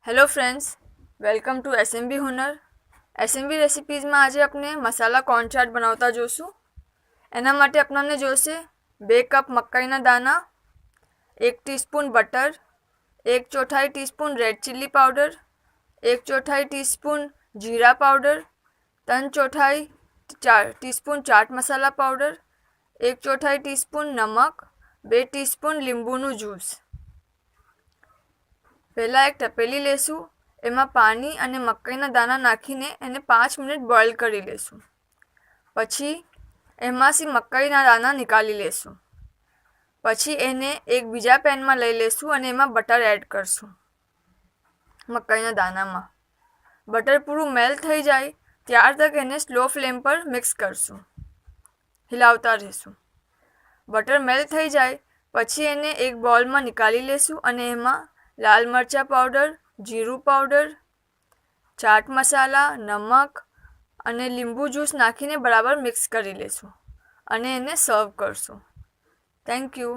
Hello friends, welcome to SMB Hunar. SMB રેસિપીઝમાં આજે આપણે મસાલા કોર્ન ચાટ બનાવતા જોઈશું. એના માટે આપણને જોઈશે 2 કપ મકાઈના દાણા, 1 teaspoon butter, 1/4 teaspoon red chilli powder, 1/4 teaspoon જીરા પાવડર, 3/4 ટીસ્પૂન ચાટ મસાલા પાવડર, 1/4 ટીસ્પૂન નમક, 2 ટીસ્પૂન લીંબુનું જ્યુસ. પહેલાં એક તપેલી લેશું, એમાં પાણી અને મકાઈના દાણા નાખીને એને 5 મિનિટ બોઇલ કરી લેશું. પછી એમાંથી મકાઈના દાણા નીકાળી લેશું. પછી એને એક બીજા પેનમાં લઈ લેશું અને એમાં બટર એડ કરશું. મકાઈના દાણામાં બટર પૂરું મેલ્ટ થઈ જાય ત્યાર તક એને સ્લો ફ્લેમ પર મિક્સ કરશું, હિલાવતા રહીશું. બટર મેલ્ટ થઈ જાય પછી એને એક બાઉલમાં નીકાળી લેશું અને એમાં લાલ મરચાં પાવડર, જીરું પાવડર, ચાટ મસાલા, નમક અને લીંબુ જ્યુસ નાખીને બરાબર મિક્સ કરી લેશું અને એને સર્વ કરશું. Thank you.